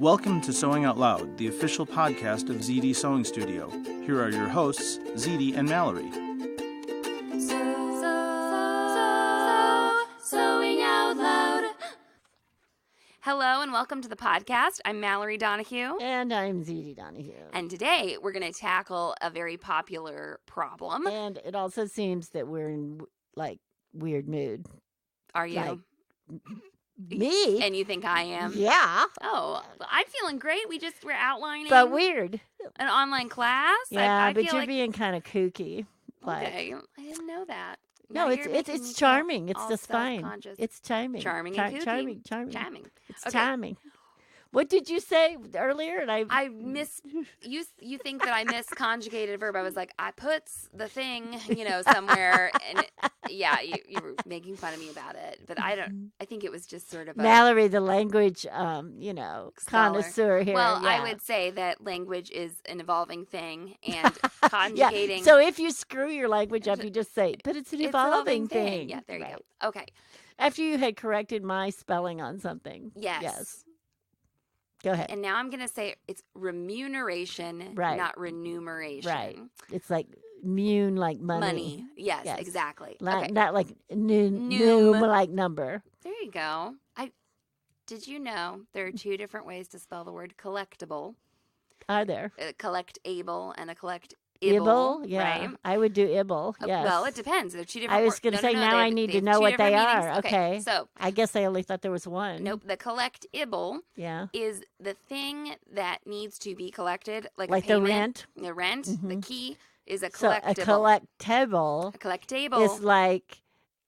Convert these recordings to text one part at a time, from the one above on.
Welcome to Sewing Out Loud, the official podcast of ZD Sewing Studio. Here are your hosts, ZD and Mallory. Sewing Out Loud. Hello and welcome to the podcast. I'm Mallory Donahue. And I'm ZD Donahue. And today we're going to tackle a very popular problem. And it also seems that we're in, weird mood. Are you? Me? And you think I am? Yeah. Oh, I'm feeling great. We're outlining. But weird. An online class? Yeah, I but feel you're like... being kind of kooky. Okay. I didn't know that. No, Now it's you're making me it's charming. feel It's all just fine. self-conscious. It's charming. Charming and kooky. Charming. It's Okay. charming. What did you say earlier? And you think that I misconjugated a verb. I was like, I puts the thing, somewhere. And you were making fun of me about it. But I think it was just sort of a... Mallory, the language, connoisseur here. Well, yeah. I would say that language is an evolving thing. And conjugating... Yeah. So if you screw your language up, you just say, but it's an evolving thing. Yeah, there you go. Okay. After you had corrected my spelling on something. Yes. Go ahead. And now I'm going to say it's remuneration, Right. not remuneration. Right. It's like money. Money. Yes, exactly. Okay. Okay. Not like Noom. like number. There you go. Did you know there are two different ways to spell the word collectible? Are there? A collect-able and a collect-able. Yeah. Right? I would do ibble, yes. Well, it depends. They're two different I was going to say, now I need to know what they are. Okay. So, I guess I only thought there was one. nope. The collect-able Yeah. is the thing that needs to be collected, like a Like the payment. rent? The rent. Mhm. The key is a So collectible. a collectible A collectable. is like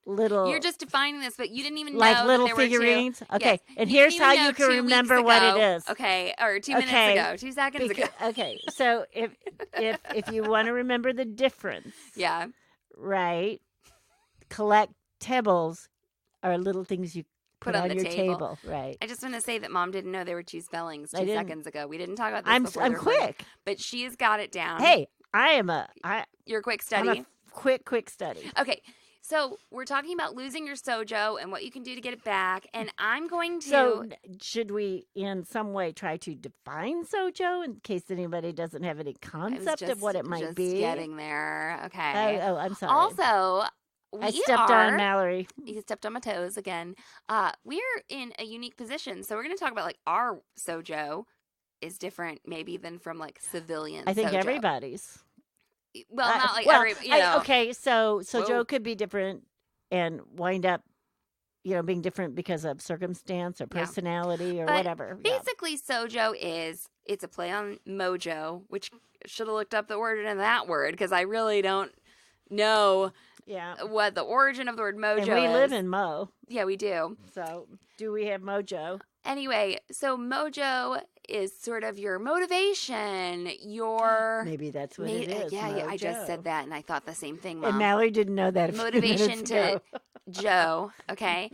little... You're just defining this, but you didn't even know like that little there were two. figurines? Okay. Yes. And You here's didn't how even you know can 2 weeks remember what ago. it is. Okay, or 2 minutes Okay. ago, 2 seconds ago. Okay. So if you want to remember the difference, Yeah. right? Collectibles are little things you Put put on on the your table. right? I just want to say that Mom didn't know there were 2 spellings I 2 didn't. seconds ago. We didn't talk about this I'm before. I'm the recording, quick. but she's got it down. Hey, I'm You're a quick I'm study. a quick study. Okay. So we're talking about losing your Sewjo and what you can do to get it back. And I'm going to... So should we in some way try to define Sewjo in case anybody doesn't have any concept of what it might be? getting there. Okay. Oh, I'm sorry. Also, I stepped on Mallory. You stepped on my toes again. We're in a unique position. So we're going to talk about our Sewjo is different maybe than from civilian I think Sewjo. everybody's. Well, not like well, every, okay, so Whoa. Joe could be different and wind up, being different because of circumstance or Yeah. personality or But whatever. Yeah. Basically, Sewjo it's a play on mojo, which should have looked up the origin of that word because I really don't know Yeah. what the origin of the word mojo And we is. live in Mo. Yeah, we do. So do we have mojo? Anyway, so mojo is sort of your motivation, your... Maybe that's what it is. Yeah, I just mojo. said that and I thought the same thing, Mom. And Mallory didn't know that. Motivation to ago. Joe, okay?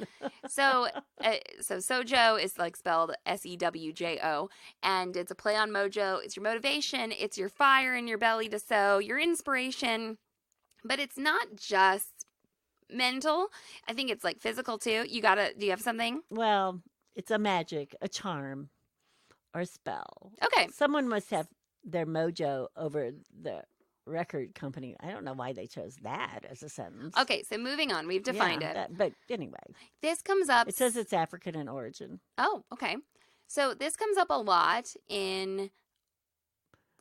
So Sewjo is spelled Sewjo, and it's a play on mojo. It's your motivation, it's your fire in your belly to sew, your inspiration, but it's not just mental. I think it's physical too. Do you have something? Well, it's a magic, a charm, or a spell. Okay. Someone must have their mojo over the record company. I don't know why they chose that as a sentence. Okay, so moving on. We've defined it. But anyway. This comes up. It says it's African in origin. Oh, okay. So this comes up a lot in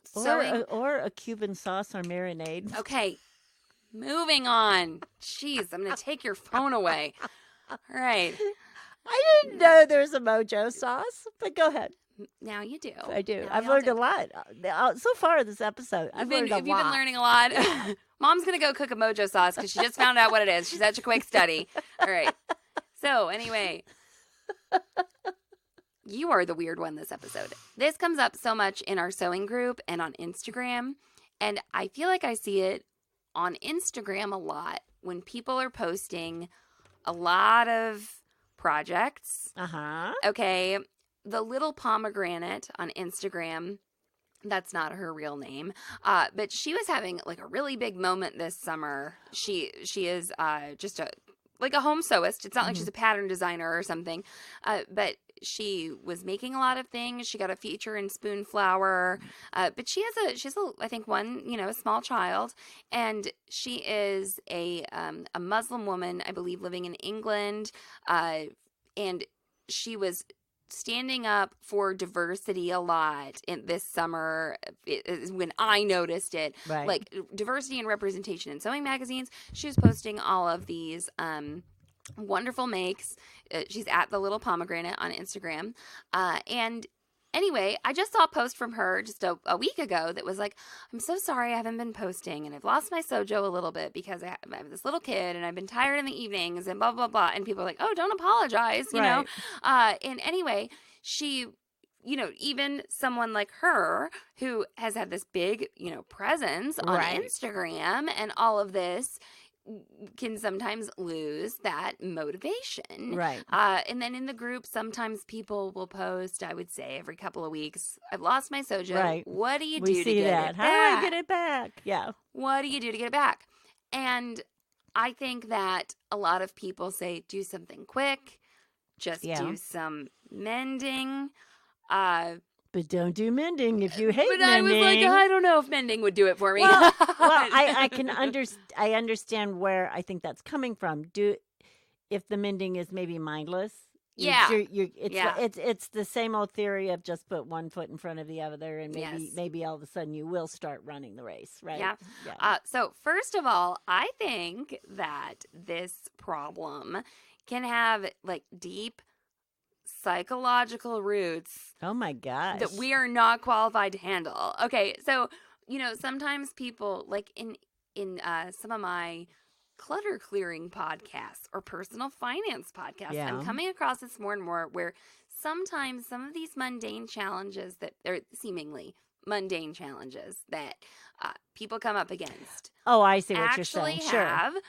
sewing. Or a Cuban sauce or marinade. Okay, moving on. Jeez, I'm going to take your phone away. All right. I didn't know there's a mojo sauce, but go ahead. Now you do. I do. Now I've we all learned do. a lot. So far this episode, I've learned a lot. Have you been learning a lot? Mom's going to go cook a mojo sauce because she just found out what it is. She's such a quick study. All right. So anyway, you are the weird one this episode. This comes up so much in our sewing group and on Instagram. And I feel like I see it on Instagram a lot when people are posting a lot of projects. Uh-huh. Okay. The little pomegranate on Instagram, that's not her real name, but she was having a really big moment this summer. She is just a home sewist. It's not like she's a pattern designer or something, but she was making a lot of things. She got a feature in Spoonflower, but she's I think one, a small child, and she is a Muslim woman, I believe, living in England, and she was standing up for diversity a lot in this summer is when I noticed it. Right. Like diversity and representation in sewing magazines. She was posting all of these wonderful makes. She's at The Little Pomegranate on Instagram. And anyway, I just saw a post from her just a week ago that was like, I'm so sorry I haven't been posting, and I've lost my Sewjo a little bit because I have this little kid and I've been tired in the evenings and blah, blah, blah. And people are like, oh, don't apologize, you know? And anyway, she, even someone like her who has had this big, presence on Instagram and all of this, can sometimes lose that motivation. Right. And then in the group, sometimes people will post, I would say every couple of weeks, I've lost my Sewjo. Right. What do you We do to see get that. it How back? do I get it back? Yeah. What do you do to get it back? And I think that a lot of people say, do something quick, just do some mending. But don't do mending if you hate but mending. I was like, I don't know if mending would do it for me. Well, I can I understand where I think that's coming from. If the mending is maybe mindless. It's the same old theory of just put one foot in front of the other, and maybe all of a sudden you will start running the race, right? Yeah. So first of all, I think that this problem can have like deep psychological roots. Oh my gosh. That we are not qualified to handle. Okay, so sometimes people like in some of my clutter clearing podcasts or personal finance podcasts, I'm coming across this more and more where sometimes some of these mundane challenges that are seemingly mundane challenges that people come up against. Oh, I see what you're saying. Have, sure.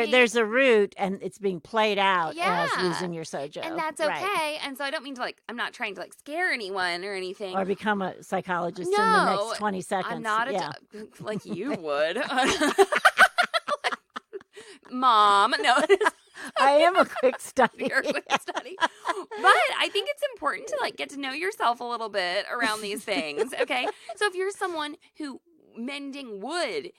There's a root, and it's being played out as losing your Sewjo. And that's okay. Right. And so I don't mean to I'm not trying to scare anyone or anything. Or become a psychologist in the next 20 seconds. I'm not like you would. Mom, no. I am a quick study. You're a quick study. But I think it's important to get to know yourself a little bit around these things, okay? So if you're someone who mending would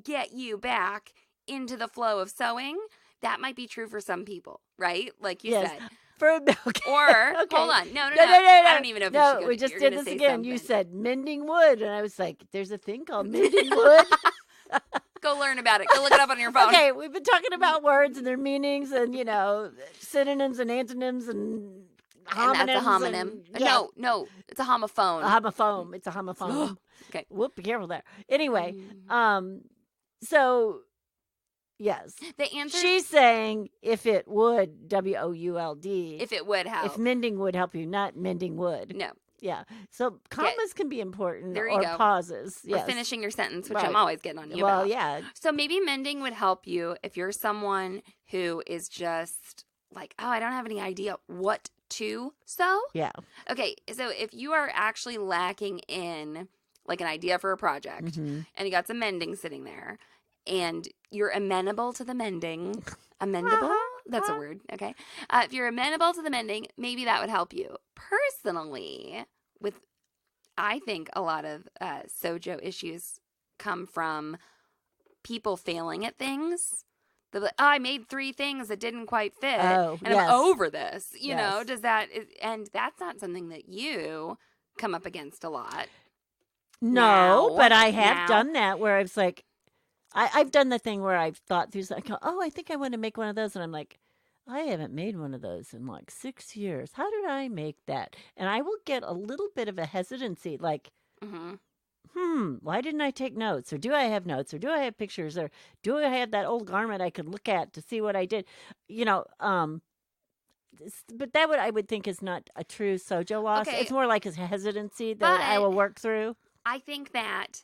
get you back into the flow of sewing, that might be true for some people, right? Like you said. Or hold on, no. I don't even know if you should go. We just did this again. Something. You said mending wood, and I was like, "There's a thing called mending wood." Go learn about it. Go look it up on your phone. Okay, we've been talking about words and their meanings, and synonyms and antonyms and homonyms. And that's a homonym. No, it's a homophone. It's a homophone. Okay. Whoop, be careful there. Anyway, so. Yes. The answer. She's saying if it would, WOULD. If it would help. If mending would help you, not mending would. No. Yeah. So commas can be important. There you or go. Pauses. Or finishing your sentence, which I'm always getting on you about. Well, yeah. So maybe mending would help you if you're someone who is just like, oh, I don't have any idea what to sew. Yeah. Okay. So if you are actually lacking in an idea for a project and you got some mending sitting there, and you're amenable to the mending. Amendable? That's a word, okay? If you're amenable to the mending, maybe that would help you. Personally, I think a lot of Sewjo issues come from people failing at things. They're like, I made 3 things that didn't quite fit, and I'm over this. You know, and that's not something that you come up against a lot. No, but I have done that where I was like, I've done the thing where I've thought through something. I think I want to make one of those. And I'm like, I haven't made one of those in 6 years. How did I make that? And I will get a little bit of a hesitancy, why didn't I take notes? Or do I have notes? Or do I have pictures? Or do I have that old garment I could look at to see what I did? But that I would think is not a true Sewjo loss. Okay. It's more like a hesitancy that I will work through. I think that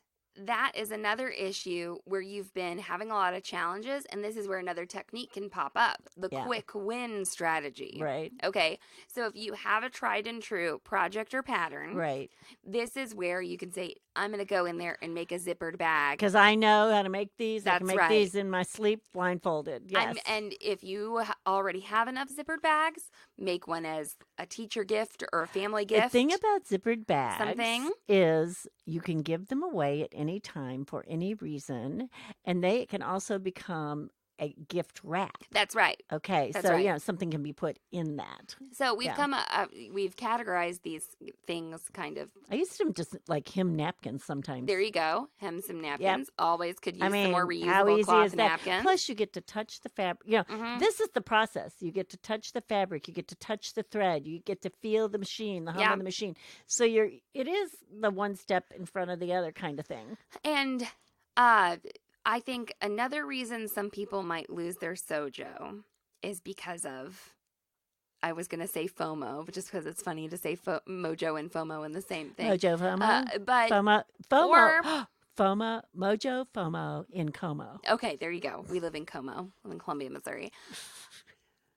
is another issue where you've been having a lot of challenges, and this is where another technique can pop up, the quick win strategy. Right. Okay, so if you have a tried and true project or pattern, right, this is where you can say, I'm going to go in there and make a zippered bag. Because I know how to make these. That's I can make these in my sleep blindfolded. Yes. And if you already have enough zippered bags, make one as a teacher gift or a family gift. The thing about zippered bags Something. is you can give them away at any time for any reason, and they can also become a gift wrap. That's right. Okay, That's so right. something can be put in that. So we've we've categorized these things kind of. I used to just like hem napkins sometimes. There you go. Hem some napkins. Always could use I mean, some more how reusable easy cloth is that? napkins. Plus, you get to touch the fabric. This is the process. You get to touch the fabric. You get to touch the thread. You get to feel the machine, the hum of the machine. So it is the one step in front of the other kind of thing. And I think another reason some people might lose their Sewjo is because of, I was going to say FOMO, but just because it's funny to say Mojo and FOMO in the same thing. Mojo, FOMO. But FOMO. or FOMO, Mojo, FOMO in Como. Okay, there you go. We live in Como, in Columbia, Missouri.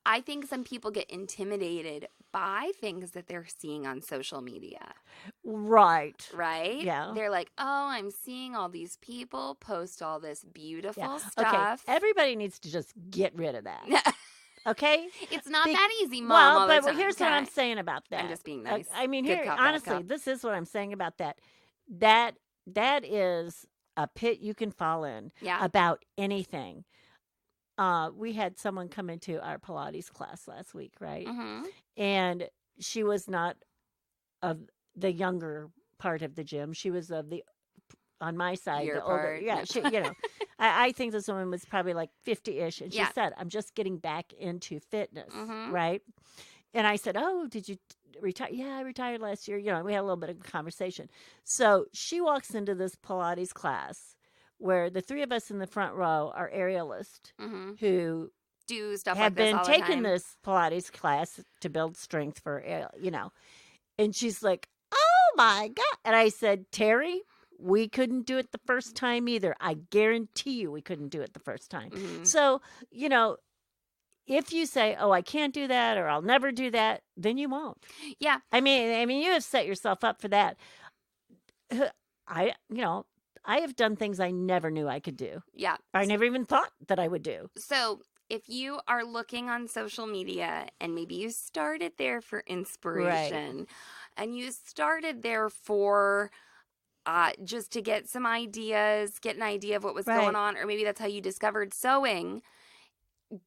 I think some people get intimidated by things that they're seeing on social media. Right. Right? Yeah. They're like, oh, I'm seeing all these people post all this beautiful stuff. Okay. Everybody needs to just get rid of that. Okay? It's not that easy, Mom. Well, but here's what I'm saying about that. I'm just being nice. I mean, Good here, cop, bad honestly, cop. this is what I'm saying about that. That is a pit you can fall in about anything. We had someone come into our Pilates class last week, right? Mm-hmm. And she was not of the younger part of the gym. She was of the, on my side, Your the older. part. Yeah, she, I think this woman was probably like 50-ish. And she said, I'm just getting back into fitness, right? And I said, oh, did you retire? Yeah, I retired last year. We had a little bit of a conversation. So she walks into this Pilates class where the three of us in the front row are aerialists who do stuff have like this been all the taking time. this Pilates class to build strength for, And she's like, oh, my God. And I said, Terry, we couldn't do it the first time either. I guarantee you we couldn't do it the first time. So, if you say, oh, I can't do that or I'll never do that, then you won't. Yeah. I mean, you have set yourself up for that. I have done things I never knew I could do. Yeah. I never even thought that I would do. So if you are looking on social media and maybe you started there for inspiration and you started there for just to get some ideas, get an idea of what was going on, or maybe that's how you discovered sewing,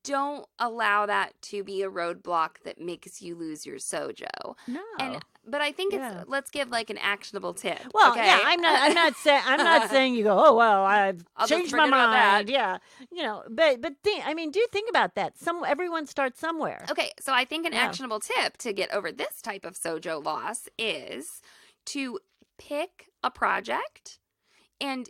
don't allow that to be a roadblock that makes you lose your Sewjo. No. But I think let's give like an actionable tip. Well, okay? yeah, I'm not saying you go, oh well, I've changed my mind. That. Yeah, but do think about that. Everyone starts somewhere. Okay, so I think an actionable tip to get over this type of Sewjo loss is to pick a project, and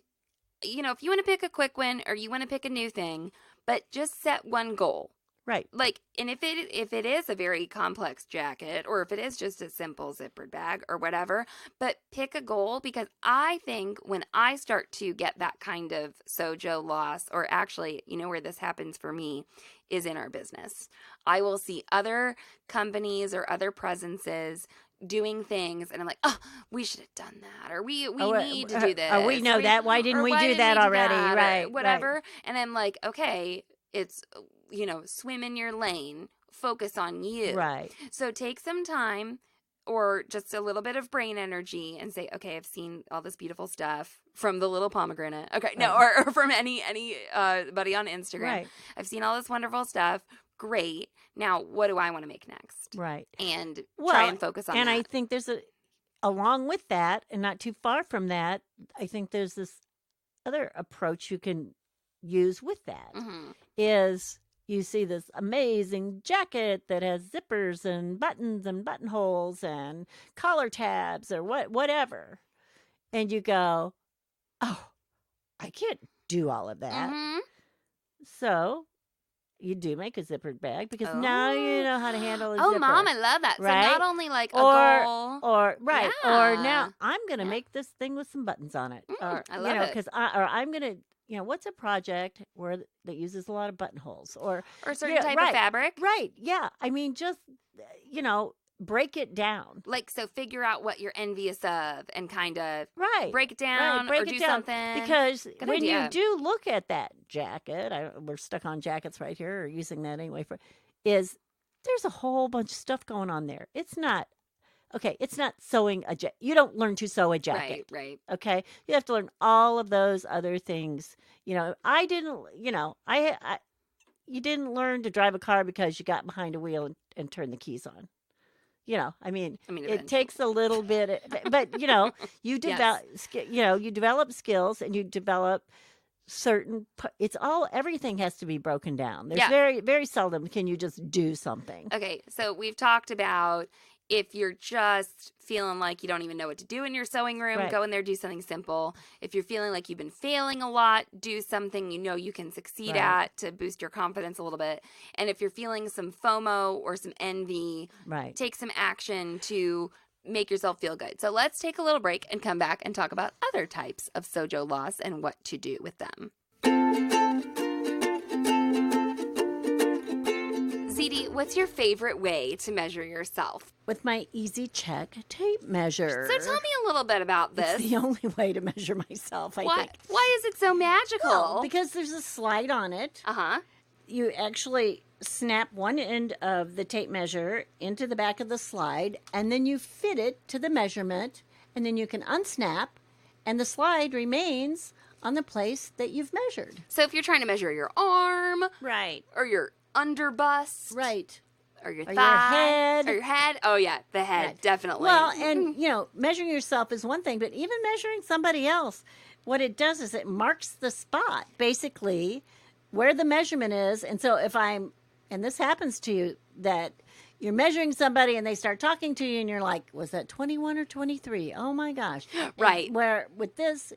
if you want to pick a quick win or you want to pick a new thing, but just set one goal. Right. Like, and if it is a very complex jacket, or if it is just a simple zippered bag or whatever, but pick a goal, because I think when I start to get that kind of Sewjo loss, or actually, where this happens for me is in our business. I will see other companies or other presences doing things, and I'm like, oh, we should have done that, or we need to do this. Oh, we know that. Why didn't we do that already? Right. Whatever. Right. And I'm like, okay, it's, swim in your lane, focus on you. Right. So take some time or just a little bit of brain energy and say, okay, I've seen all this beautiful stuff from the little pomegranate. Okay. No, or from any buddy on Instagram. Right. I've seen all this wonderful stuff. Great. Now, what do I want to make next? Right. And try and focus on that. And I think there's along with that, and not too far from that, I think there's this other approach you can use with that, is you see this amazing jacket that has zippers and buttons and buttonholes and collar tabs or whatever. And you go, oh, I can't do all of that. So you do make a zippered bag, because now you know how to handle a zipper. Oh, Mom, I love that. Right? So not only like a goal. Or now I'm going to make this thing with some buttons on it. Or, I love it. Because I'm going to, what's a project that uses a lot of buttonholes or a certain type of fabric? Right. Yeah. I mean, just, break it down. Like, so figure out what you're envious of and kind of break it Right. down, Break or it do down. something. Because Good when idea. you do look at that jacket, we're stuck on jackets right here, or using that anyway, is there's a whole bunch of stuff going on there. It's not okay. It's not sewing a jacket. You don't learn to sew a jacket. Right. Okay, you have to learn all of those other things. I didn't. I you didn't learn to drive a car because you got behind a wheel and turned the keys on. I mean, it eventually. takes a little bit, but you develop, you develop skills and you develop everything has to be broken down. There's very, very seldom can you just do something. Okay, so we've talked about if you're just feeling like you don't even know what to do in your sewing room, Right. go in there, do something simple. If you're feeling like you've been failing a lot, do something you can succeed Right. at to boost your confidence a little bit. And if you're feeling some FOMO or some envy, Right. take some action to make yourself feel good. So let's take a little break and come back and talk about other types of Sewjo loss and what to do with them. ZD, what's your favorite way to measure yourself? With my Easy Check tape measure. So tell me a little bit about this. It's the only way to measure myself, I think. Why is it so magical? Well, because there's a slide on it. Uh-huh. You actually snap one end of the tape measure into the back of the slide, and then you fit it to the measurement, and then you can unsnap, and the slide remains on the place that you've measured. So if you're trying to measure your arm, Right. or your underbust, Right. or your Or thigh, your head. or your head. Oh yeah, the head, Right. definitely. Well, and, measuring yourself is one thing, but even measuring somebody else, what it does is it marks the spot, basically, where the measurement is. And so and this happens to you, that you're measuring somebody and they start talking to you and you're like, was that 21 or 23? Oh my gosh. Right. And where with this,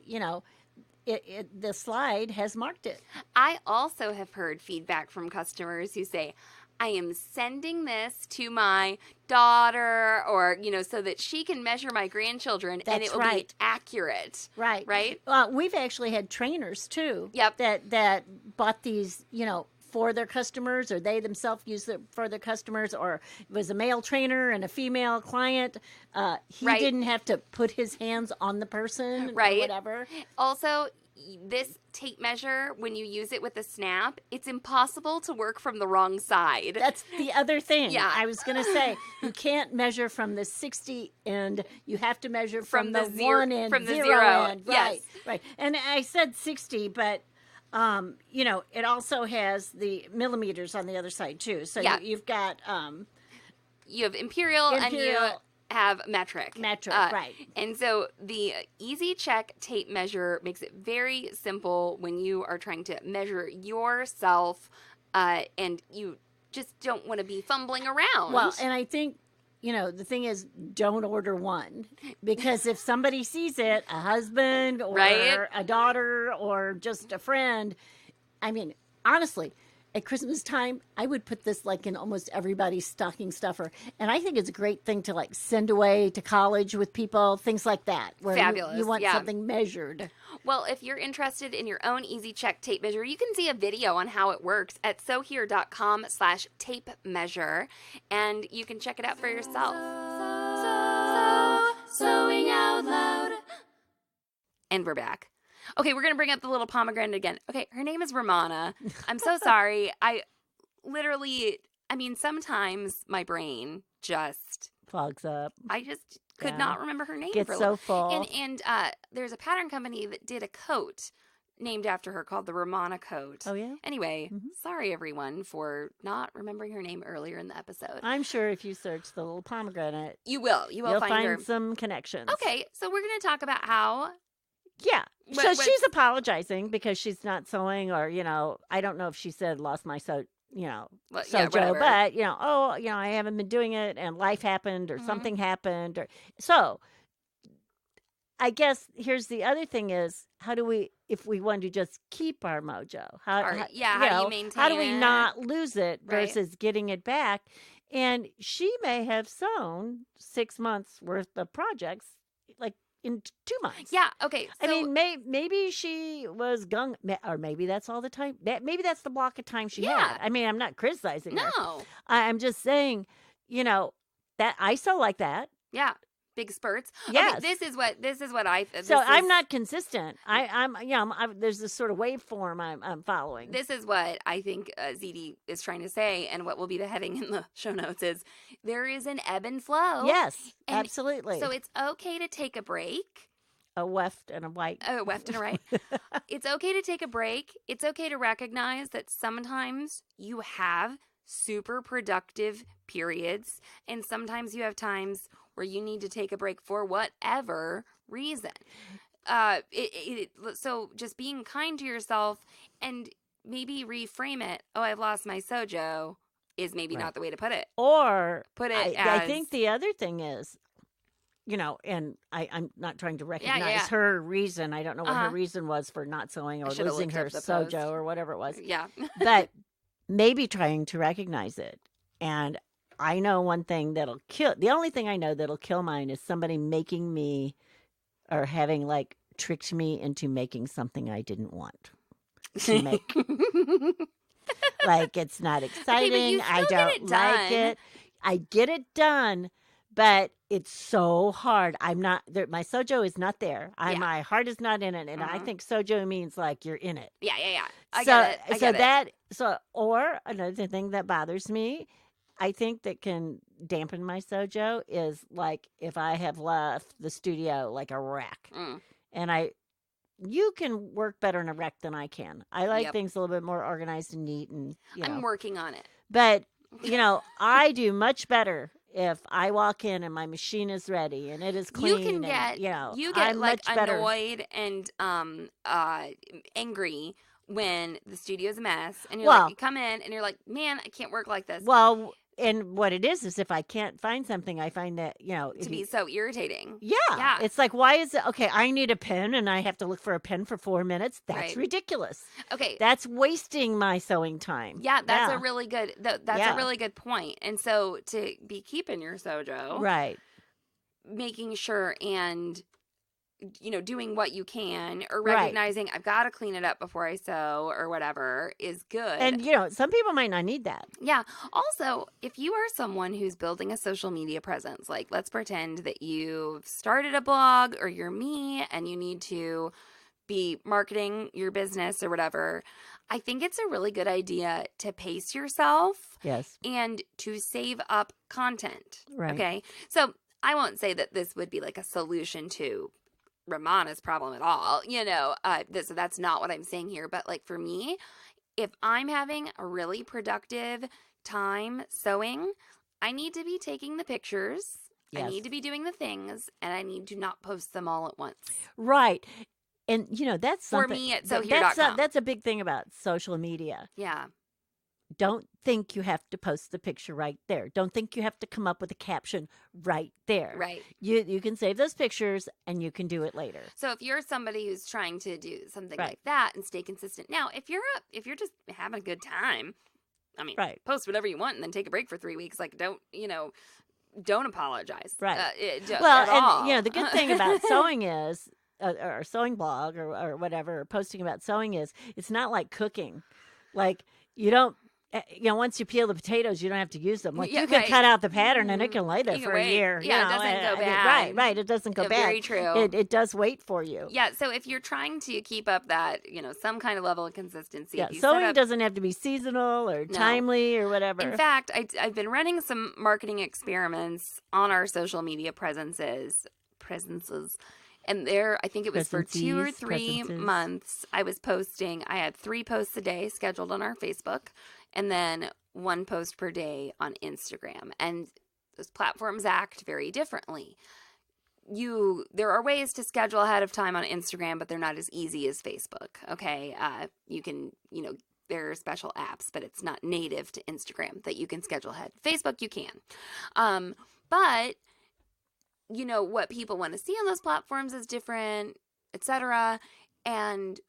the slide has marked it. I also have heard feedback from customers who say, I am sending this to my daughter or, so that she can measure my grandchildren and That's it will right. be accurate. Right. Right? We've actually had trainers too. Yep. That bought these, for their customers, or they themselves use it for their customers, or it was a male trainer and a female client. He Right. didn't have to put his hands on the person Right. or whatever. Also, this tape measure, when you use it with a snap, it's impossible to work from the wrong side. That's the other thing. Yeah. I was going to say, you can't measure from the 60 end. You have to measure from the one end, from the zero zero. end. Yes. Right. And I said 60, but it also has the millimeters on the other side too. So Yeah. you've got You have imperial and you have metric. right. And so the Easy Check tape measure makes it very simple when you are trying to measure yourself and you just don't want to be fumbling around. Well, and I think, the thing is, don't order one, because if somebody sees it, a husband or Right. a daughter or just a friend, I mean, honestly, at Christmas time, I would put this like in almost everybody's stocking stuffer. And I think it's a great thing to like send away to college with people, things like that, where Fabulous, you want yeah. something measured. Well, if you're interested in your own Easy Check tape measure, you can see a video on how it works at sewhere.com/tape measure, and you can check it out for yourself. Sewing out loud. And we're back. Okay, we're going to bring up the little pomegranate again. Okay, her name is Romana. I'm so sorry. Sometimes my brain just Clogs up. I just could Yeah. not remember her name. Gets for a so li- full. And there's a pattern company that did a coat named after her called the Romana coat. Oh, yeah? Anyway, Mhm. sorry everyone for not remembering her name earlier in the episode. I'm sure if you search the little pomegranate, You will you'll find her. some connections. Okay, so we're going to talk about how. Yeah. What- So she's apologizing because she's not sewing, or, I don't know if she said lost my Sewjo, whatever. but, I haven't been doing it and life happened or Mhm. something happened. So I guess here's the other thing is, how do we, if we want to just keep our mojo, how do you maintain how do we it? not lose it Right. versus getting it back? And she may have sewn 6 months worth of projects like in 2 months. Yeah, okay. So, I mean, maybe she was or maybe that's all the time. Maybe that's the block of time she Yeah. had. I mean, I'm not criticizing her. no. I'm just saying, that I sew like that. Yeah. big spurts. Yes. Okay, this is what I. I'm not consistent. I'm there's this sort of waveform I'm following. This is what I think ZD is trying to say, and what will be the heading in the show notes is there is an ebb and flow. Yes, and absolutely. So it's okay to take a break. A left and a right. A left and a right. It's okay to take a break. It's okay to recognize that sometimes you have super productive periods, and sometimes you have times where you need to take a break for whatever reason. So just being kind to yourself and maybe reframe it. Oh, I've lost my Sewjo is maybe not the way to put it. Or put it I think the other thing is, and I'm not trying to recognize her reason. I don't know what her reason was for not sewing or losing her Sewjo or whatever it was. Yeah. But maybe trying to recognize it. And I know one thing that'll kill. The only thing I know that'll kill mine is somebody making me or having like tricked me into making something I didn't want to make. Like it's not exciting. I don't like it. I get it done, but it's so hard. I'm not there. My Sewjo is not there. My heart is not in it, and I think Sewjo means like you're in it. Yeah. I get it. Or another thing that bothers me, I think that can dampen my Sewjo is like if I have left the studio like a wreck, and you can work better in a wreck than I can. I like things a little bit more organized and neat, and I'm working on it. But I do much better if I walk in and my machine is ready and it is clean. You can get I'm like annoyed and angry when the studio's a mess, and you come in and you're like, man, I can't work like this. Well, and what it is if I can't find something, I find that, to be so irritating. Yeah. It's like, why is it, okay, I need a pen and I have to look for a pen for 4 minutes. That's ridiculous. Okay. That's wasting my sewing time. Yeah, that's a really good, a really good point. And so to be keeping your Sewjo. Right. Making sure and, doing what you can or recognizing I've got to clean it up before I sew or whatever is good. And, some people might not need that. Yeah. Also, if you are someone who's building a social media presence, like let's pretend that you've started a blog or you're me and you need to be marketing your business or whatever, I think it's a really good idea to pace yourself. Yes. And to save up content. Right. Okay. So I won't say that this would be like a solution to Ramana's problem at all, so that's not what I'm saying here. But like for me, if I'm having a really productive time sewing, I need to be taking the pictures. Yes. I need to be doing the things, and I need to not post them all at once. Right. And that's something. For me at sewhere.com. That's a big thing about social media. Yeah. Don't think you have to post the picture right there. Don't think you have to come up with a caption right there. Right. You can save those pictures and you can do it later. So if you're somebody who's trying to do something like that and stay consistent. Now, if you're just having a good time, I mean, post whatever you want and then take a break for 3 weeks. Like don't apologize. Right. At all. And the good thing about sewing is or sewing blog or whatever, or posting about sewing is it's not like cooking. Like you don't once you peel the potatoes, you don't have to use them. Like you can cut out the pattern and it can lay there for a year. Yeah, it doesn't go bad. Right. It doesn't go bad. Very true. It does wait for you. Yeah. So if you're trying to keep up that, some kind of level of consistency. Yeah. Sewing doesn't have to be seasonal or timely or whatever. In fact, I've been running some marketing experiments on our social media presences. And I think it was for 2 or 3 months, I was posting. I had 3 posts a day scheduled on our Facebook and then 1 post per day on Instagram. And those platforms act very differently. There are ways to schedule ahead of time on Instagram, but they're not as easy as Facebook. Okay. You can, there are special apps, but it's not native to Instagram that you can schedule ahead. Facebook, you can. But what people want to see on those platforms is different, etc. And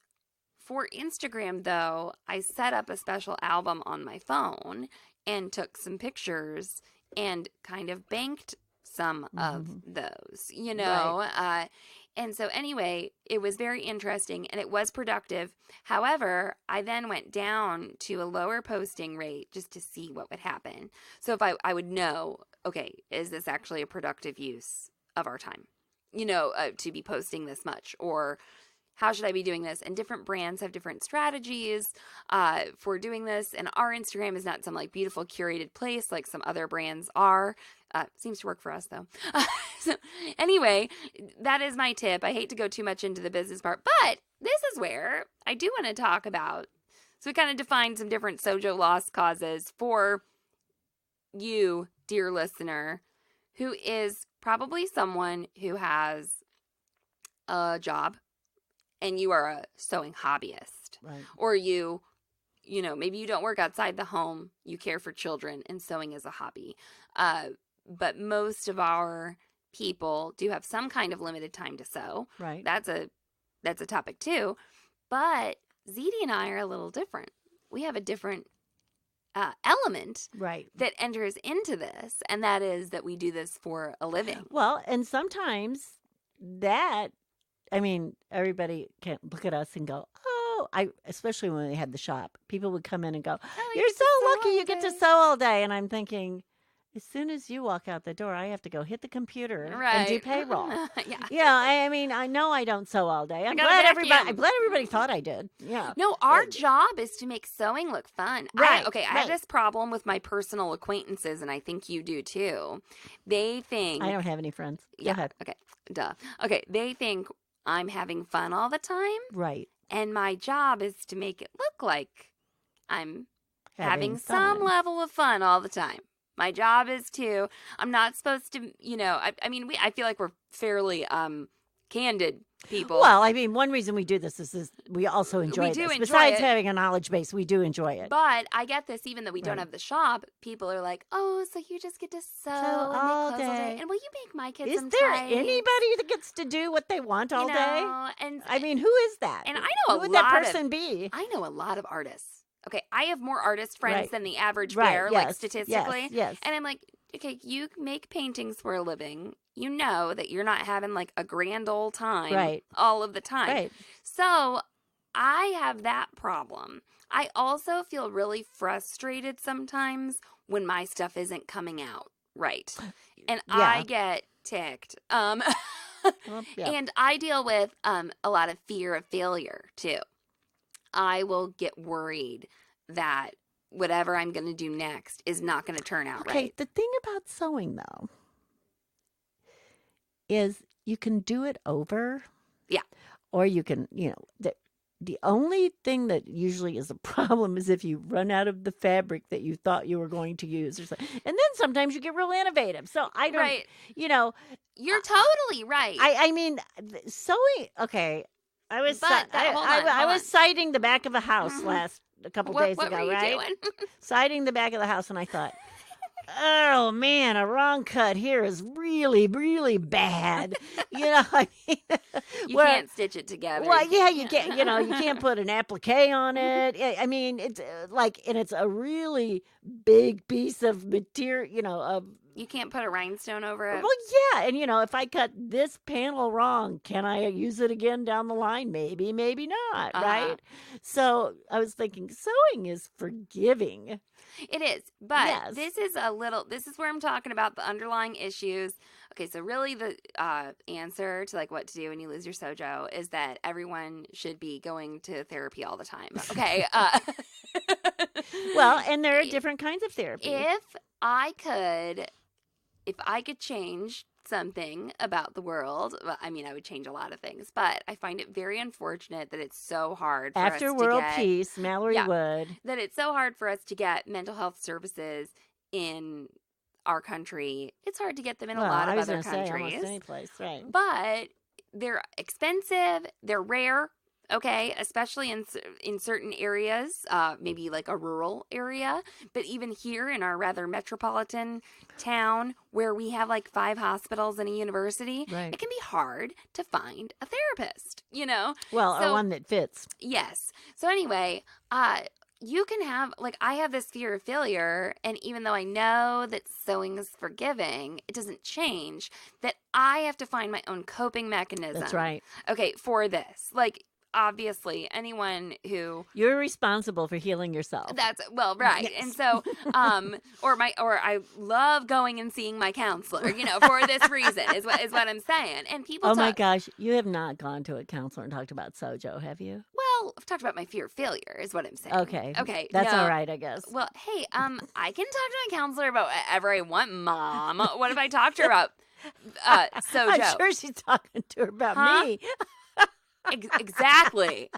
for Instagram, though, I set up a special album on my phone and took some pictures and kind of banked some of those, Right. And so anyway, it was very interesting and it was productive. However, I then went down to a lower posting rate just to see what would happen. So if I would know, okay, is this actually a productive use of our time, to be posting this much, or how should I be doing this? And different brands have different strategies for doing this. And our Instagram is not some like beautiful curated place like some other brands are. Seems to work for us though. So anyway, that is my tip. I hate to go too much into the business part, but this is where I do want to talk about. So we kind of defined some different Sewjo loss causes for you, dear listener, who is probably someone who has a job and you are a sewing hobbyist. Right. Or maybe you don't work outside the home, you care for children, and sewing is a hobby. But most of our people do have some kind of limited time to sew. Right. That's a topic too. But ZD and I are a little different. We have a different element right. that enters into this, and that is that we do this for a living. Well, and sometimes everybody can look at us and go, oh, especially when we had the shop, people would come in and go, you're so lucky you get to sew all day. And I'm thinking, as soon as you walk out the door, I have to go hit the computer and do payroll. Yeah. I know I don't sew all day. I'm glad everybody thought I did. Yeah. No, our job is to make sewing look fun. Right. I have this problem with my personal acquaintances, and I think you do too. They think I don't have any friends. Go Yeah. ahead. Okay. Duh. Okay. They think I'm having fun all the time. Right. And my job is to make it look like I'm having fun. some level of fun all the time. My job is to, I'm not supposed to, I feel like we're fairly candid people. Well, one reason we do this is we also enjoy this. Besides having a knowledge base, we do enjoy it. But I get this, even though we don't have the shop, people are like, oh, so you just get to sew all and make clothes all day. And will you make my kids some Is there tights? anybody that gets to do what they want all day? And who is that? And I know who would that person be? I know a lot of artists. Okay, I have more artist friends than the average right. bear, yes. like statistically. Yes. And I'm like, okay, you make paintings for a living. You know that you're not having like a grand old time all of the time. Right. So I have that problem. I also feel really frustrated sometimes when my stuff isn't coming out right. And I get ticked. And I deal with a lot of fear of failure too. I will get worried that whatever I'm going to do next is not going to turn out right. Okay, the thing about sewing, though, is you can do it over. Yeah. Or you can, the only thing that usually is a problem is if you run out of the fabric that you thought you were going to use. Or something. And then sometimes you get real innovative. So I don't, You're totally right. Sewing, okay. I was siding the back of a house a couple days ago, what were you right? doing? Siding the back of the house, and I thought, oh man, a wrong cut here is really, really bad. You can't stitch it together. Well, yeah, you can't. You can't put an applique on it. It's and it's a really big piece of material. You can't put a rhinestone over it. Well, yeah, and if I cut this panel wrong, can I use it again down the line? Maybe, maybe not, right? So I was thinking, sewing is forgiving. It is, but this is where I'm talking about the underlying issues. Okay, so really the answer to like what to do when you lose your Sewjo is that everyone should be going to therapy all the time. Okay. Well, and there are different kinds of therapy. If I could change something about the world, well, I would change a lot of things, but I find it very unfortunate that it's so hard for us to get... After world peace, Mallory would. That it's so hard for us to get mental health services in our country. It's hard to get them in a lot of other countries. Almost any place, right. But they're expensive, they're rare. Okay, especially in certain areas, maybe like a rural area. But even here in our rather metropolitan town where we have like 5 hospitals and a university, it can be hard to find a therapist, Well, or one that fits. Yes. So anyway, you can have, like, I have this fear of failure, and even though I know that sewing is forgiving, it doesn't change that I have to find my own coping mechanism. That's right. Okay, for this. Like, obviously anyone who You're responsible for healing yourself. Right. Yes. And so, or I love going and seeing my counselor, for this reason is what I'm saying. And people Oh my gosh, you have not gone to a counselor and talked about Sewjo, have you? Well, I've talked about my fear of failure is what I'm saying. Okay. That's no. all right, I guess. Well, hey, I can talk to my counselor about whatever I want, Mom. What if I talked to her about Sewjo? I'm sure she's talking to her about me. Exactly.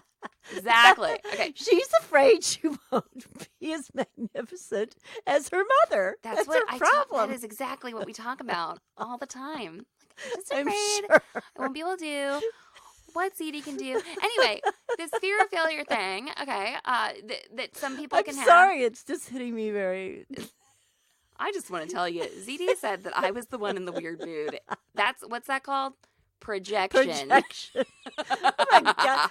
Okay. She's afraid she won't be as magnificent as her mother. That's what her problem. That is exactly what we talk about all the time. I'm just I'm afraid sure. I won't be able to do what ZD can do. Anyway, this fear of failure thing, okay, that some people can have. I'm sorry, it's just hitting me very... I just want to tell you, ZD said that I was the one in the weird mood. What's that called? Projection. Oh my God.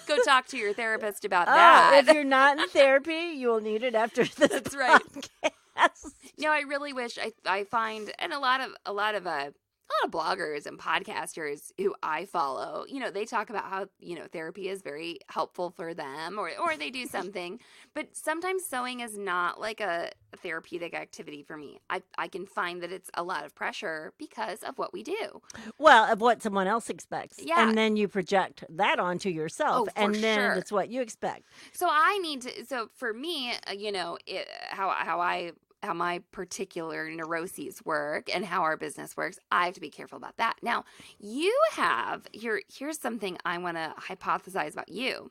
Go talk to your therapist about that. If you're not in therapy, you will need it after this. That's right. Podcast. I really wish I find, and a lot of bloggers and podcasters who I follow, they talk about how, therapy is very helpful for them or they do something, but sometimes sewing is not like a therapeutic activity for me. I can find that it's a lot of pressure because of what we do. Well, of what someone else expects. Yeah. And then you project that onto yourself. And then it's what you expect. So for me, how my particular neuroses work and how our business works, I have to be careful about that. Now, here's something I want to hypothesize about you.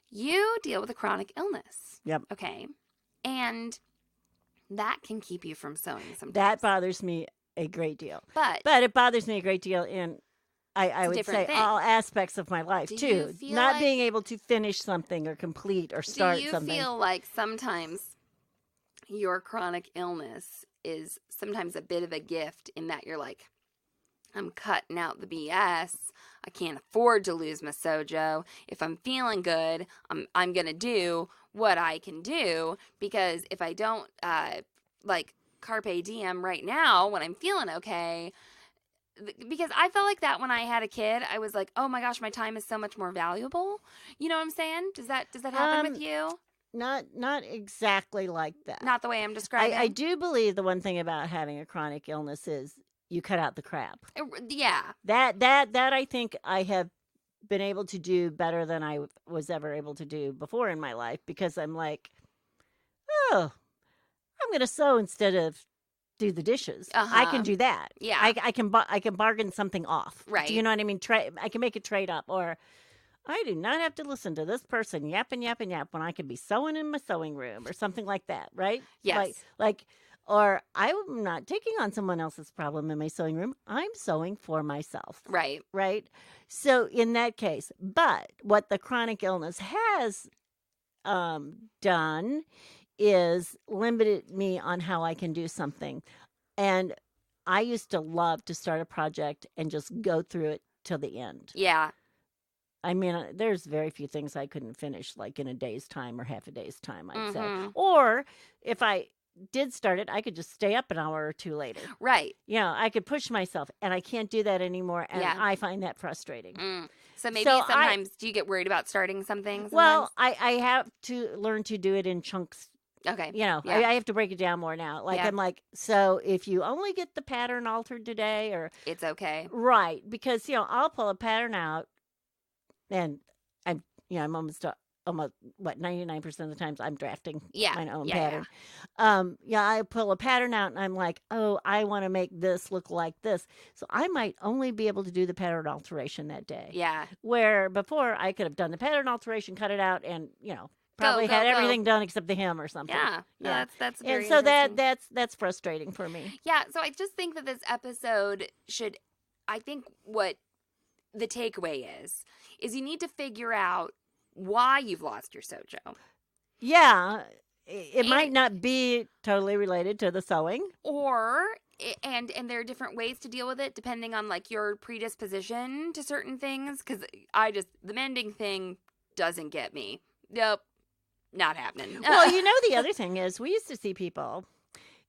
You deal with a chronic illness. Yep. Okay. And that can keep you from sewing sometimes. That bothers me a great deal. But it bothers me a great deal in, I would say, thing. all aspects of my life, too. Not like, being able to finish something or complete or start something. Do you feel like sometimes your chronic illness is sometimes a bit of a gift in that you're like, I'm cutting out the BS. I can't afford to lose my Sewjo. If I'm feeling good, I'm going to do what I can do, because if I don't carpe diem right now when I'm feeling okay, because I felt like that when I had a kid. I was like, oh my gosh, my time is so much more valuable. You know what I'm saying? Does that happen with you? Not exactly like that. Not the way I'm describing. I do believe the one thing about having a chronic illness is you cut out the crap. Yeah. That I think I have been able to do better than I was ever able to do before in my life, because I'm like, oh, I'm going to sew instead of do the dishes. I can do that. Yeah. I can bargain something off. Right. Do you know what I mean? I can make a trade up, or I do not have to listen to this person yap and yap and yap when I could be sewing in my sewing room or something like that, right? Yes. Or I'm not taking on someone else's problem in my sewing room. I'm sewing for myself. Right. Right? So in that case, but what the chronic illness has done is limited me on how I can do something. And I used to love to start a project and just go through it till the end. Yeah. I mean, there's very few things I couldn't finish like in a day's time or half a day's time, I'd say. Or if I did start it, I could just stay up an hour or two later. Right. I could push myself, and I can't do that anymore, and I find that frustrating. So maybe sometimes do you get worried about starting something? Sometimes? Well, I have to learn to do it in chunks. Okay. I have to break it down more now. I'm like, so if you only get the pattern altered today, or it's okay. Right. Because, I'll pull a pattern out, and I'm almost 99% of the times I'm drafting my own pattern. I pull a pattern out and I'm like, oh, I want to make this look like this. So I might only be able to do the pattern alteration that day. Yeah. Where before I could have done the pattern alteration, cut it out, and, probably had everything done except the hem or something. Yeah. No, that's very and so interesting. that's frustrating for me. Yeah. So I just think that this episode I think what the takeaway is you need to figure out why you've lost your Sewjo. Yeah. It might not be totally related to the sewing. And there are different ways to deal with it depending on your predisposition to certain things. Because the mending thing doesn't get me. Nope. Not happening. Well, the other thing is we used to see people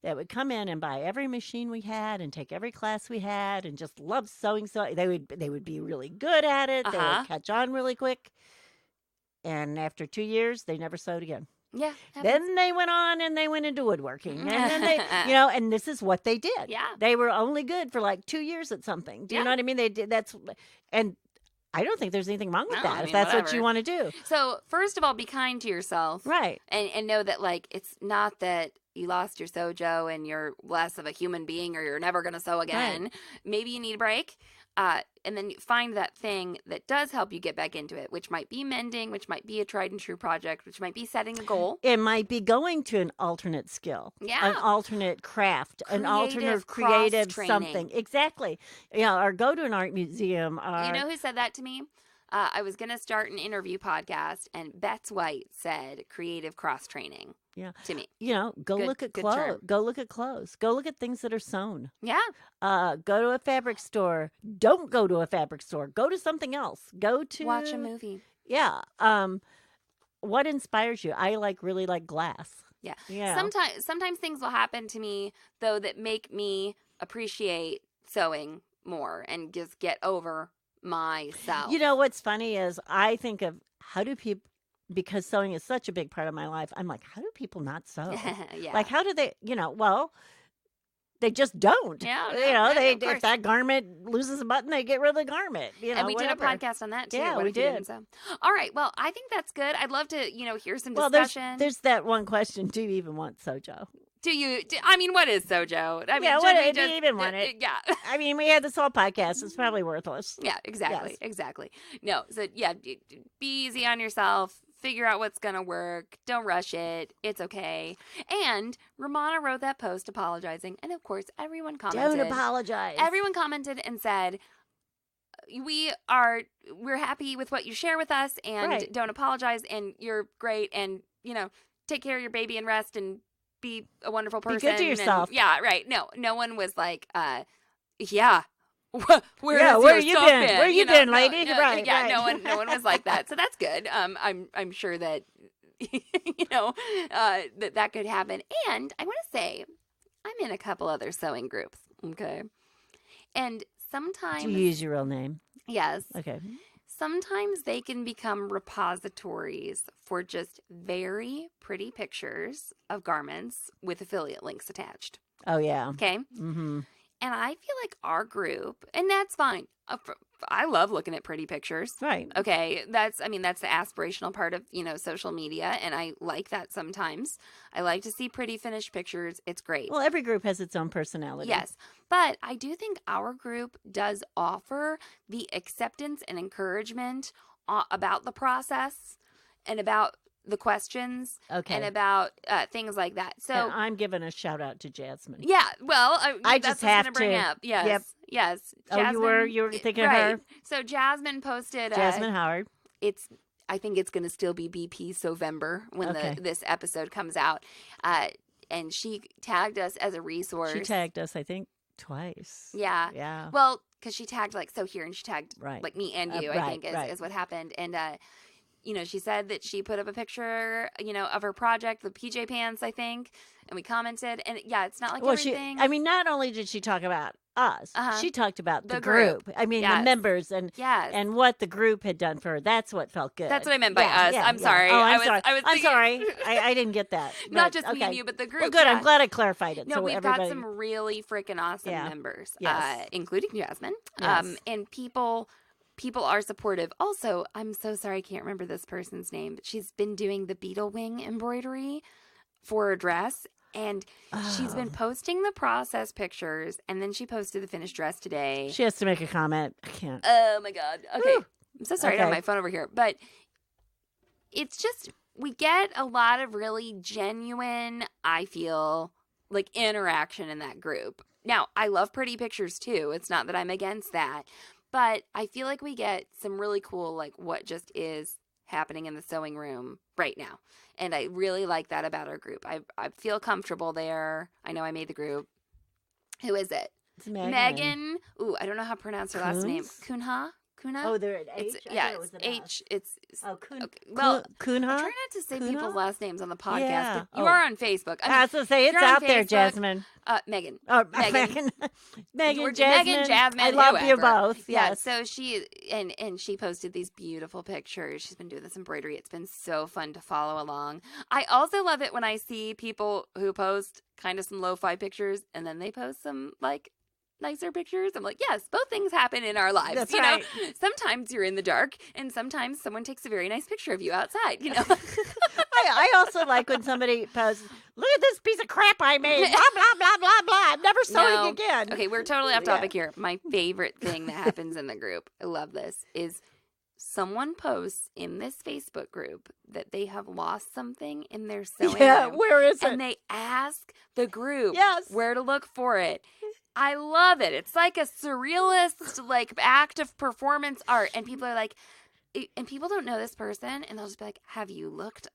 that would come in and buy every machine we had and take every class we had and just love sewing. So they would be really good at it. They would catch on really quick. And after 2 years, they never sewed again. Yeah. Then they went on and they went into woodworking. And then they, and this is what they did. Yeah. They were only good for like 2 years at something. Do you know what I mean? They did, and I don't think there's anything wrong with that if that's what you want to do. So, first of all, be kind to yourself. Right. And know that, like, it's not that you lost your Sewjo and you're less of a human being or you're never going to sew again. Right. Maybe you need a break. And then find that thing that does help you get back into it, which might be mending, which might be a tried and true project, which might be setting a goal. It might be going to an alternate skill, an alternate craft, an alternate creative something. Exactly. Or go to an art museum. You know who said that to me? I was going to start an interview podcast, and Betts White said creative cross-training to me. Go look at clothes. Term. Go look at clothes. Go look at things that are sewn. Yeah. Go to a fabric store. Don't go to a fabric store. Go to something else. Watch a movie. Yeah. What inspires you? I really like glass. Yeah. Sometimes things will happen to me, though, that make me appreciate sewing more and just get over myself. What's funny is I think of how do people, because sewing is such a big part of my life, I'm like, how do people not sew? Yeah. Like, how do they, they just don't. Yeah. If that garment loses a button, they get rid of the garment. And we did a podcast on that too. Yeah, we did. All right. Well, I think that's good. I'd love to, hear some discussion. Well, there's that one question. Do you even want Sewjo? What is Sewjo? What do you even want it? Yeah. We had this whole podcast. It's probably worthless. Yeah, exactly. Yes. Exactly. No, so be easy on yourself. Figure out what's going to work. Don't rush it. It's okay. And Romana wrote that post apologizing. And of course, everyone commented. Don't apologize. Everyone commented and said, we're happy with what you share with us and don't apologize. And you're great. And, take care of your baby and rest and be a wonderful person. Be good to yourself. No one was like, where have you been? Where you been, lady? Right. No one was like that. So that's good. I'm sure that that could happen. And I want to say, I'm in a couple other sewing groups. Okay, and sometimes do you use your real name? Yes. Okay. Sometimes they can become repositories for just very pretty pictures of garments with affiliate links attached. Oh, yeah. Okay? Mm-hmm. And I feel like our group, and that's fine. I love looking at pretty pictures. Right. Okay. That's the aspirational part of, social media. And I like that sometimes. I like to see pretty finished pictures. It's great. Well, every group has its own personality. Yes. But I do think our group does offer the acceptance and encouragement about the process and about the questions and about things like that. So and I'm giving a shout out to Jasmine. Yeah, well, I just have to bring up. Yes, yep. Yes. Jasmine, you were thinking of her. So Jasmine posted. Jasmine Howard. I think it's going to still be BP Sovember when this episode comes out, and she tagged us as a resource. She tagged us, I think, twice. Yeah. Yeah. Well, because she tagged So here, and she tagged right. me and you. I think is what happened, and. She said that she put up a picture, of her project, the PJ pants, I think, and we commented. And it's not like everything. Not only did she talk about us, she talked about the group. Yes. The members and what the group had done for her. That's what felt good. That's what I meant by us. I'm sorry. Oh, I'm sorry. I'm sorry. I didn't get that. Not just me and you, but the group. Well, good. I'm glad I clarified it. No, so we've got some really freaking awesome members, including Jasmine, and people are supportive. Also, I'm so sorry I can't remember this person's name, but she's been doing the beetle wing embroidery for a dress, and she's been posting the process pictures, and then she posted the finished dress today. She has to make a comment. I can't. Oh, my God. Okay. Whew. I'm so sorry I don't have my phone over here, but it's just, we get a lot of really genuine, I feel, interaction in that group. Now, I love pretty pictures, too. It's not that I'm against that. But I feel like we get some really cool, what just is happening in the sewing room right now. And I really like that about our group. I feel comfortable there. I know I made the group. Who is it? It's Megan. Megan. Ooh, I don't know how to pronounce her last name. Kunha? Kuna? Oh, they're an H? It's, I yeah, thought it was it's an H. S. It's Oh, okay, well, Kunha? I try not to say Kuna? people's last names on the podcast, Yeah. but you Oh. are on Facebook. I mean, I was going to say, it's you're on out there, Facebook. Jasmine. Megan. Oh, Megan. Megan, Megan, Jasmine, I love you whoever. both. Yeah, Yes. so she posted these beautiful pictures. She's been doing this embroidery. It's been so fun to follow along. I also love it when I see people who post kind of some lo-fi pictures and then they post some like nicer pictures. I'm like, yes, both things happen in our lives. That's you right. know, sometimes you're in the dark and sometimes someone takes a very nice picture of you outside, you know. I also like when somebody posts, look at this piece of crap I made, blah, blah, blah, blah, blah. I'm never sewing again. Okay, we're totally off topic here. My favorite thing that happens in the group, I love this, is someone posts in this Facebook group that they have lost something in their sewing room. Where is it? And they ask the group Yes. where to look for it. I love it. It's like a surrealist like act of performance art. And people are like, and people don't know this person, and they'll just be like, have you looked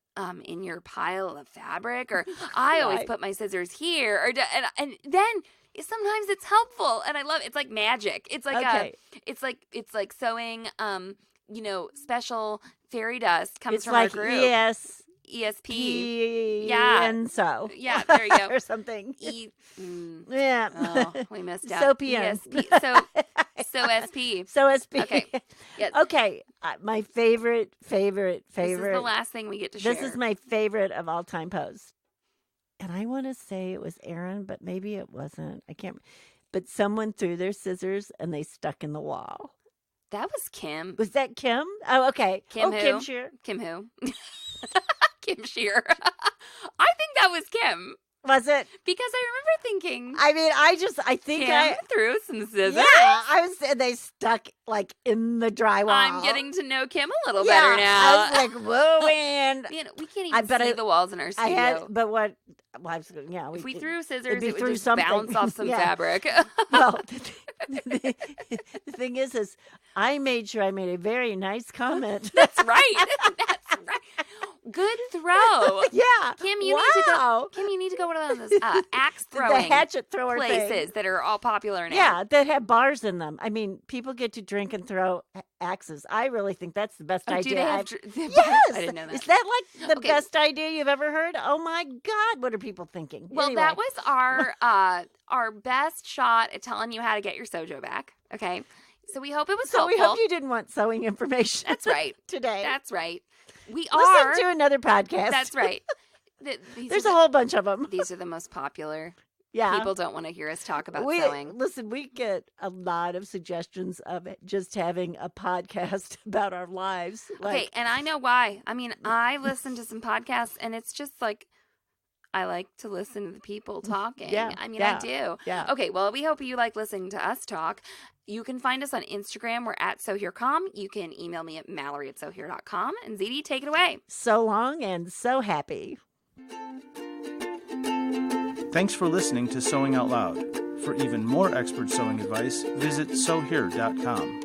in your pile of fabric? Or I always Right. put my scissors here. Or and then sometimes it's helpful, and I love it. It's like magic. It's like Okay. it's like sewing you know, special fairy dust comes It's from like our group. ESP. Yeah. And so. Yeah, there you go. Or something. Yeah. Oh, we missed out. So PM. ESP. So SP. So SP. Okay. Yeah. Okay. My favorite. This is the last thing we get to share. This is my favorite of all time post. And I want to say it was Aaron, but maybe it wasn't. I can't. But someone threw their scissors and they stuck in the wall. That was Kim. Was that Kim? Oh, okay. Kim who? Kim Shear. Kim who? Kim Shear. I think that was Kim. Was it? Because I remember thinking, I mean, I think Kim threw some scissors. Yeah, they stuck like in the drywall. I'm getting to know Kim a little better now. I was like, whoa, and you know, we can't even see the walls in our studio. I had, but what? Well, if we threw scissors, be it would through just something. bounce off some Yeah. fabric. Well, the thing is I made sure I made a very nice comment. That's right. That's right. Good throw. Yeah. Kim, you need to go. Kim, you need to go to one of those axe throwing the hatchet thrower places thing. that are all popular now. Yeah, that have bars in them. I mean, people get to drink and throw axes. I really think that's the best idea. Do they have yes. I didn't know that. Is that like the Okay. best idea you've ever heard? Oh my God, what are people thinking? Well, Anyway. that was our best shot at telling you how to get your Sewjo back. Okay, so we hope it was So helpful. we hope you didn't want sewing information. That's right. Today. That's right. We Listen are. to another podcast. That's right. There's a whole bunch of them. These are the most popular. Yeah. People don't want to hear us talk about we, sewing. Listen, we get a lot of suggestions of it, just having a podcast about our lives. Okay, and I know why. I mean, I listen to some podcasts, and it's just like, I like to listen to the people talking. Yeah, I mean, yeah, I do. yeah. Okay, well, we hope you like listening to us talk. You can find us on Instagram. We're at SewHereCom. You can email me at Mallory@SewHere.com. And ZD, take it away. So long and so happy. Thanks for listening to Sewing Out Loud. For even more expert sewing advice, visit sewhere.com.